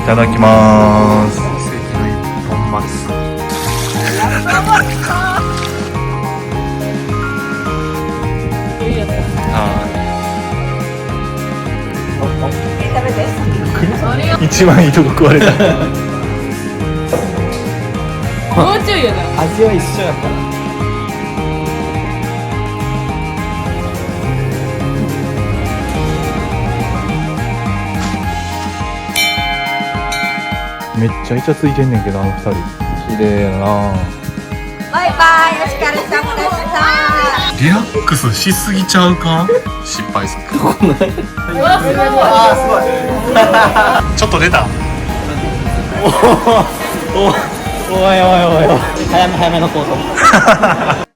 ただきます。奇跡の一本松。一番いいとこ食われた。もうちょいやな。味は一緒やったらめっちゃイチャついてんねんけど、あの二人。綺麗やな。バイバイ、お疲れ様でした。リラックスしすぎちゃうか。失敗する。ちょっと出た。おいおいおいおい早めの行動